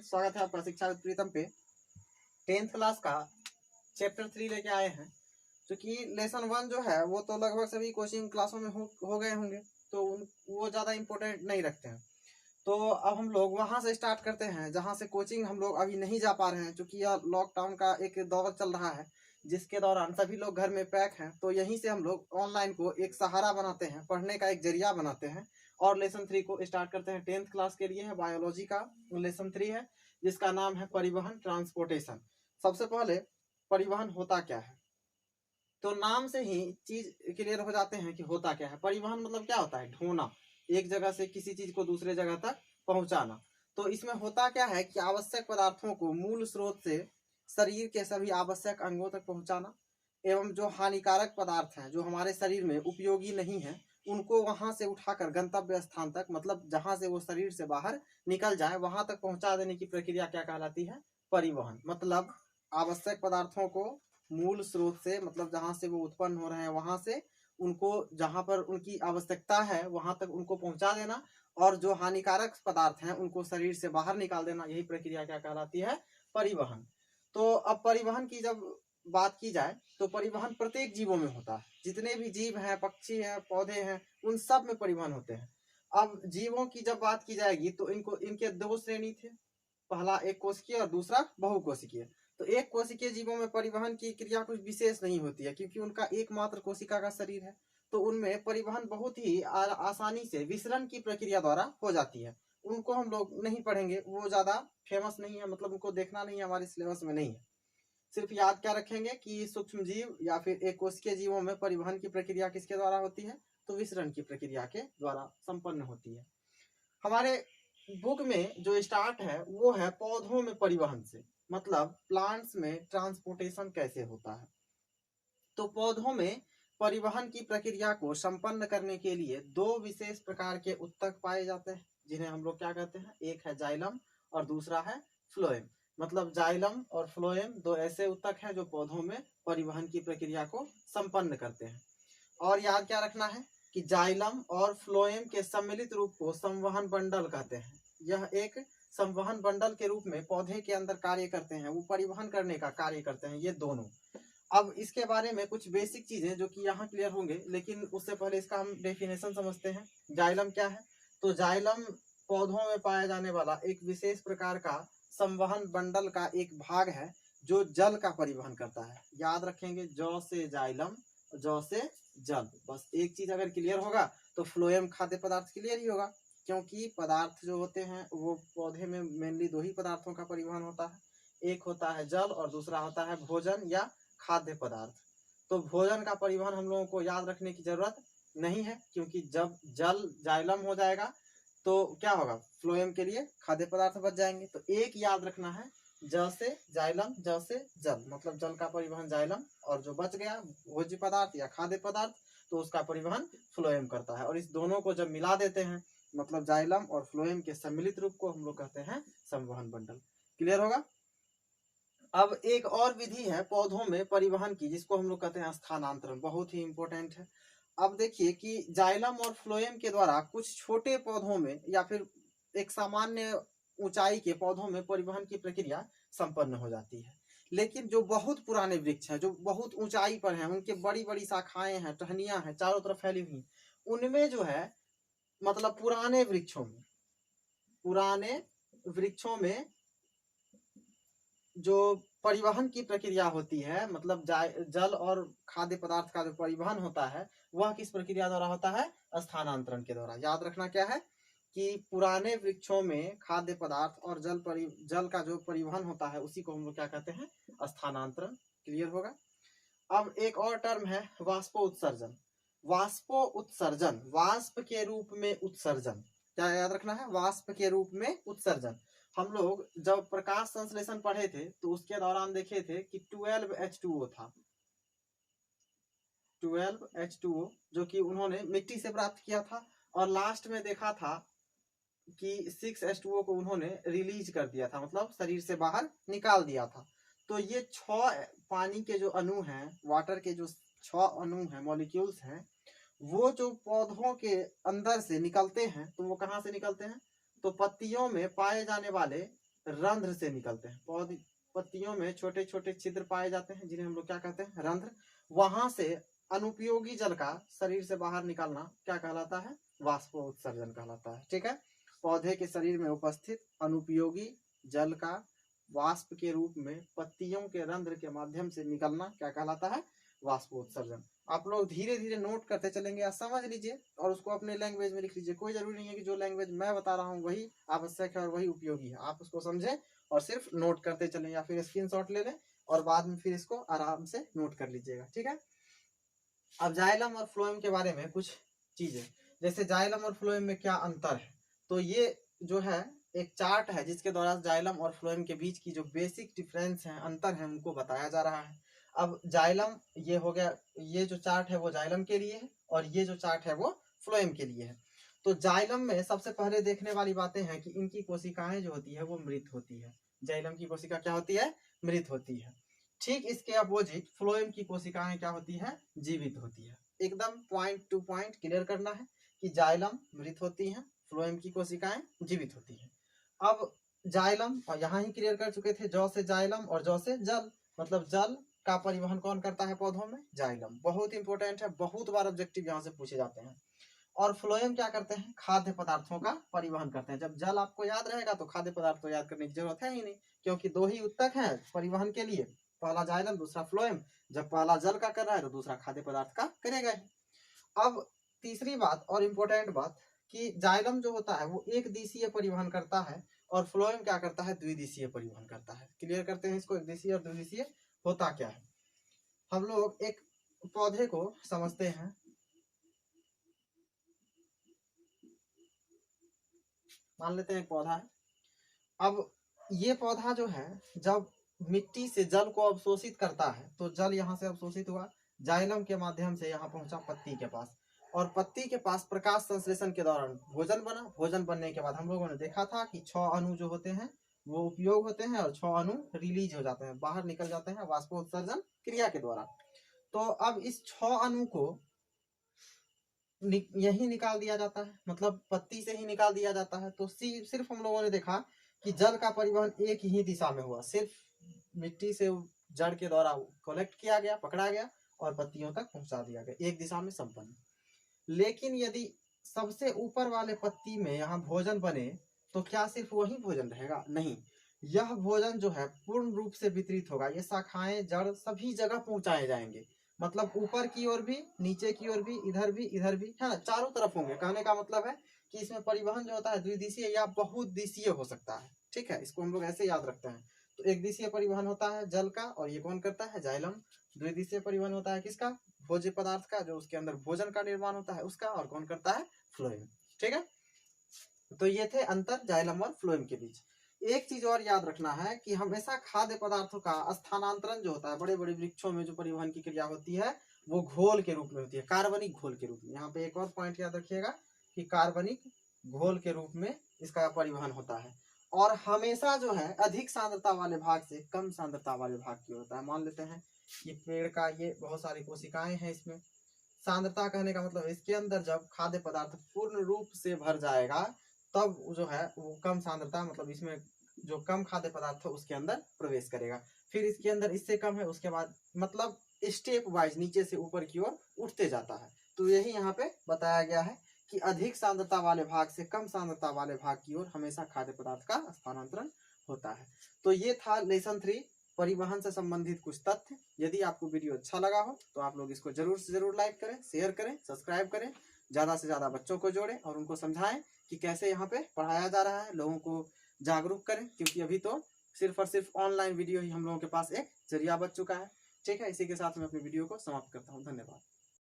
स्वागत है आपका शिक्षा with प्रीतम पे। 10th क्लास का चैप्टर 3 लेके आए हैं। क्योंकि लेसन 1 जो है वो तो लगभग सभी कोचिंग क्लासों में हो गए होंगे, तो वो ज़्यादा इम्पोर्टेंट नहीं रखते हैं। तो अब हम लोग वहाँ से स्टार्ट करते हैं जहाँ से कोचिंग हम लोग अभी नहीं जा पा रहे हैं, क्योंकि यह लॉकडाउन का एक दौर चल रहा है जिसके दौरान सभी लोग घर में पैक हैं। तो यहीं से हम लोग ऑनलाइन को एक सहारा बनाते हैं, पढ़ने का एक जरिया बनाते हैं और लेसन 3 को स्टार्ट करते हैं। 10th क्लास के लिए है, बायोलॉजी का लेसन 3 है जिसका नाम है परिवहन, ट्रांसपोर्टेशन। सबसे पहले परिवहन होता क्या है, तो नाम से ही चीज क्लियर हो जाते हैं कि होता क्या है। परिवहन मतलब क्या होता है? ढोना, एक जगह से किसी चीज को दूसरे जगह तक पहुंचाना। तो इसमें होता क्या है कि आवश्यक पदार्थों को मूल स्रोत से शरीर के सभी आवश्यक अंगों तक पहुंचाना, एवं जो हानिकारक पदार्थ हैं जो हमारे शरीर में उपयोगी नहीं है उनको वहां से उठाकर गंतव्य स्थान तक, मतलब जहां से वो शरीर से बाहर निकल जाए वहां तक पहुंचा देने की प्रक्रिया क्या कहलाती है? परिवहन। मतलब आवश्यक पदार्थों को मूल स्रोत से, मतलब जहां से वो उत्पन्न हो रहे हैं वहां से उनको जहां पर उनकी आवश्यकता है वहां तक उनको पहुंचा देना, और जो हानिकारक पदार्थ हैं उनको शरीर से बाहर निकाल देना, यही प्रक्रिया क्या कहलाती है? परिवहन। तो अब परिवहन की जब बात की जाए तो परिवहन प्रत्येक जीवों में होता है। जितने भी जीव हैं, पक्षी हैं, पौधे हैं, उन सब में परिवहन होते हैं। अब जीवों की जब बात की जाएगी तो इनके दो श्रेणी थे, पहला एक कोशिकीय और दूसरा बहुकोशिकीय। तो एक कोशिकीय जीवों में परिवहन की क्रिया कुछ विशेष नहीं होती है, क्योंकि उनका एकमात्र कोशिका का शरीर है। तो उनमें परिवहन बहुत ही आसानी से विसरण की प्रक्रिया द्वारा हो जाती है। उनको हम लोग नहीं पढ़ेंगे, वो ज्यादा फेमस नहीं है, मतलब उनको देखना नहीं है, हमारे सिलेबस में नहीं है। सिर्फ याद क्या रखेंगे कि सूक्ष्म जीव या फिर एक कोशिकीय जीवों में परिवहन की प्रक्रिया किसके द्वारा होती है? तो विसरण की प्रक्रिया के द्वारा संपन्न होती है। हमारे बुक में जो स्टार्ट है वो है पौधों में परिवहन से, मतलब प्लांट्स में ट्रांसपोर्टेशन कैसे होता है। तो पौधों में परिवहन की प्रक्रिया को संपन्न करने के लिए दो विशेष प्रकार के उत्तक पाए जाते हैं, जिन्हें हम लोग क्या कहते हैं? एक है जाइलम और दूसरा है फ्लोएम। मतलब जाइलम और फ्लोएम दो ऐसे उत्तक हैं जो पौधों में परिवहन की प्रक्रिया को संपन्न करते हैं। और याद क्या रखना है कि जाइलम और फ्लोएम के सम्मिलित रूप को संवहन बंडल कहते हैं। यह एक संवहन बंडल के रूप में पौधे के अंदर कार्य करते हैं, वो परिवहन करने का कार्य करते हैं ये दोनों। अब इसके बारे में कुछ बेसिक चीजें जो कि यहाँ क्लियर होंगे, लेकिन उससे पहले इसका हम डेफिनेशन समझते हैं। जाइलम क्या है? तो जाइलम पौधों में पाया जाने वाला एक विशेष प्रकार का संवहन बंडल का एक भाग है जो जल का परिवहन करता है। याद रखेंगे, जौ से जाइलम, जौ से जल। बस एक चीज अगर क्लियर होगा तो फ्लोएम खाद्य पदार्थ क्लियर ही होगा, क्योंकि पदार्थ जो होते हैं वो पौधे में मेनली दो ही पदार्थों का परिवहन होता है, एक होता है जल और दूसरा होता है भोजन या खाद्य पदार्थ। तो भोजन का परिवहन हम लोगों को याद रखने की जरूरत नहीं है, क्योंकि जब जल जाइलम हो जाएगा तो क्या होगा? फ्लोएम के लिए खाद्य पदार्थ बच जाएंगे। तो एक याद रखना है, ज से जाइलम, ज से जल, मतलब जल का परिवहन जाइलम, और जो बच गया भोज्य पदार्थ या खाद्य पदार्थ तो उसका परिवहन फ्लोएम करता है। और इस दोनों को जब मिला देते हैं, मतलब जाइलम और फ्लोएम के सम्मिलित रूप को हम लोग कहते हैं संवहन बंडल। क्लियर होगा? अब एक और विधि है पौधों में परिवहन की, जिसको हम लोग कहते हैं स्थानांतरण। बहुत ही इंपॉर्टेंट है। अब देखिए कि जाइलम और फ्लोएम के द्वारा कुछ छोटे पौधों में या फिर एक सामान्य ऊंचाई के पौधों में परिवहन की प्रक्रिया संपन्न हो जाती है। लेकिन जो बहुत पुराने वृक्ष हैं, जो बहुत ऊंचाई पर हैं, उनके बड़ी बड़ी शाखाएं हैं, टहनियां हैं, चारों तरफ फैली हुई, उनमें जो है, मतलब पुराने वृक्षों में जो परिवहन की प्रक्रिया होती है, मतलब जल और खाद्य पदार्थ का जो परिवहन होता है वह किस प्रक्रिया द्वारा होता है? स्थानांतरण के द्वारा। याद रखना क्या है कि पुराने वृक्षों में खाद्य पदार्थ और जल का जो परिवहन होता है उसी को हम लोग क्या कहते हैं? स्थानांतरण। क्लियर होगा? अब एक और टर्म है वाष्पो उत्सर्जन। वाष्पो उत्सर्जन, वाष्प के रूप में उत्सर्जन। क्या याद रखना है? वाष्प के रूप में उत्सर्जन। हम लोग जब प्रकाश संश्लेषण पढ़े थे तो उसके दौरान देखे थे कि 12H2O था, 12H2O, जो कि उन्होंने मिट्टी से प्राप्त किया था। और लास्ट में देखा था कि 6H2O को उन्होंने रिलीज कर दिया था, मतलब शरीर से बाहर निकाल दिया था। तो ये 6 पानी के जो अणु हैं, वाटर के जो 6 अणु हैं, मॉलिक्यूल्स हैं, वो जो पौधों के अंदर से निकलते हैं, तो वो कहाँ से निकलते हैं? तो पत्तियों में पाए जाने वाले रंध्र से निकलते हैं। पत्तियों में छोटे छोटे छिद्र पाए जाते हैं जिन्हें हम लोग क्या कहते हैं, रंध्र। वहां से अनुपयोगी जल का शरीर से बाहर निकालना क्या कहलाता है, वाष्पोत्सर्जन कहलाता है। ठीक है, पौधे के शरीर में उपस्थित अनुपयोगी जल का वाष्प के रूप में पत्तियों के रंध्र के माध्यम से निकलना क्या कहलाता है, वाष्पोत्सर्जन। आप लोग धीरे धीरे नोट करते चलेंगे या समझ लीजिए और उसको अपने लैंग्वेज में लिख लीजिए। कोई जरूरी नहीं है कि जो लैंग्वेज मैं बता रहा हूँ वही आवश्यक है और वही उपयोगी है। आप उसको समझें और सिर्फ नोट करते चलें या फिर स्क्रीनशॉट ले लें और बाद में फिर इसको आराम से नोट कर लीजिएगा। ठीक है, अब जाइलम और फ्लोएम के बारे में कुछ चीजें, जैसे जाइलम और फ्लोएम में क्या अंतर है। तो ये जो है एक चार्ट है जिसके द्वारा जाइलम और फ्लोएम के बीच की जो बेसिक डिफरेंस है, अंतर है, उनको बताया जा रहा है। अब जाइलम ये हो गया, ये जो चार्ट है वो जाइलम के लिए है और ये जो चार्ट है वो फ्लोएम के लिए है। तो जाइलम में सबसे पहले देखने वाली बातें हैं कि इनकी कोशिकाएं जो होती है वो मृत होती है। जाइलम की कोशिका क्या होती है, मृत होती है। ठीक इसके अपोजिट फ्लोएम की कोशिकाएं क्या होती है, जीवित होती है। एकदम पॉइंट टू पॉइंट क्लियर करना है कि जाइलम मृत होती है, फ्लोएम की कोशिकाएं जीवित होती है। अब जाइलम, और यहाँ ही क्लियर कर चुके थे, जौ से जाइलम और जौ से जल, मतलब जल का परिवहन कौन करता है पौधों में, जाइलम। बहुत इंपॉर्टेंट है, बहुत बार ऑब्जेक्टिव यहाँ से पूछे जाते हैं। और फ्लोएम क्या करते हैं, खाद्य पदार्थों का परिवहन करते हैं। जब जल आपको याद रहेगा तो खाद्य पदार्थ को याद करने की जरूरत है ही नहीं, क्योंकि दो ही उत्तक है परिवहन के लिए, पहला जाइलम दूसरा फ्लोएम। जब पहला जल का कर रहा है तो दूसरा खाद्य पदार्थ का करेगा ही। अब तीसरी बात और इम्पोर्टेंट बात कि जाइलम जो होता है वो एक दिशीय परिवहन करता है और फ्लोएम क्या करता है, द्विदिशीय परिवहन करता है। क्लियर करते हैं इसको, एक दिशीय और द्विदिशीय होता क्या है। हम लोग एक पौधे को समझते हैं, मान लेते हैं एक पौधा है। अब ये पौधा जो है जब मिट्टी से जल को अवशोषित करता है तो जल यहाँ से अवशोषित हुआ, जाइलम के माध्यम से यहाँ पहुंचा पत्ती के पास, और पत्ती के पास प्रकाश संश्लेषण के दौरान भोजन बना। भोजन बनने के बाद हम लोगों ने देखा था कि 6 अणु जो होते हैं वो उपयोग होते हैं और 6 अणु रिलीज हो जाते हैं, बाहर निकल जाते हैं वाष्पोत्सर्जन क्रिया के द्वारा। तो अब इस 6 अणु को यही निकाल दिया जाता है, मतलब पत्ती से ही निकाल दिया जाता है। तो सिर्फ हम लोगों ने देखा कि जल का परिवहन एक ही दिशा में हुआ, सिर्फ मिट्टी से जड़ के द्वारा कलेक्ट किया गया, पकड़ा गया और पत्तियों तक पहुंचा दिया गया, एक दिशा में संपन्न। लेकिन यदि सबसे ऊपर वाले पत्ती में यहाँ भोजन बने तो क्या सिर्फ वही भोजन रहेगा, नहीं, यह भोजन जो है पूर्ण रूप से वितरित होगा। ये शाखाएं जड़ सभी जगह पहुंचाए जाएंगे, मतलब ऊपर की ओर भी, नीचे की ओर भी, इधर भी, इधर भी, है ना, चारों तरफ होंगे। कहने का मतलब है कि इसमें परिवहन जो होता है द्विदिशीय या बहुत दिशीय हो सकता है। ठीक है, इसको हम लोग ऐसे याद रखते हैं। तो एक दिशीय परिवहन होता है जल का और ये कौन करता है, जाइलम। द्विदिशीय परिवहन होता है किसका, भोज्य पदार्थ का, जो उसके अंदर भोजन का निर्माण होता है उसका, और कौन करता है, फ्लोएम। ठीक है, तो ये थे अंतर जाइलम और फ्लोएम के बीच। एक चीज और याद रखना है कि हमेशा खाद्य पदार्थों का स्थानांतरण जो होता है बड़े बड़े वृक्षों में जो परिवहन की क्रिया होती है वो घोल के रूप में होती है, कार्बनिक घोल के रूप में। यहाँ पे एक और पॉइंट याद रखिएगा कि कार्बनिक घोल के रूप में इसका परिवहन होता है, और हमेशा जो है अधिक सांद्रता वाले भाग से कम सांद्रता वाले भाग की होता है। मान लेते हैं ये पेड़ का, ये बहुत सारी कोशिकाएं हैं, इसमें सांद्रता कहने का मतलब इसके अंदर जब खाद्य पदार्थ पूर्ण रूप से भर जाएगा तब जो है वो कम सांद्रता, मतलब इसमें जो कम खाद्य पदार्थ है उसके अंदर प्रवेश करेगा। फिर इसके अंदर इससे कम है, उसके बाद मतलब स्टेप वाइज नीचे से ऊपर की ओर उठते जाता है। तो यही यहाँ पे बताया गया है कि अधिक सांद्रता वाले भाग से कम सांद्रता वाले भाग की ओर हमेशा खाद्य पदार्थ का स्थानांतरण होता है। तो ये था लेसन 3 परिवहन से संबंधित कुछ तथ्य। यदि आपको वीडियो अच्छा लगा हो तो आप लोग इसको जरूर से जरूर लाइक करें, शेयर करें, सब्सक्राइब करें, ज्यादा से ज्यादा बच्चों को जोड़ें और उनको समझाएं कि कैसे यहाँ पे पढ़ाया जा रहा है, लोगों को जागरूक करें, क्योंकि अभी तो सिर्फ और सिर्फ ऑनलाइन वीडियो ही हम लोगों के पास एक जरिया बच चुका है। ठीक है, इसी के साथ मैं अपनी वीडियो को समाप्त करता हूँ। धन्यवाद।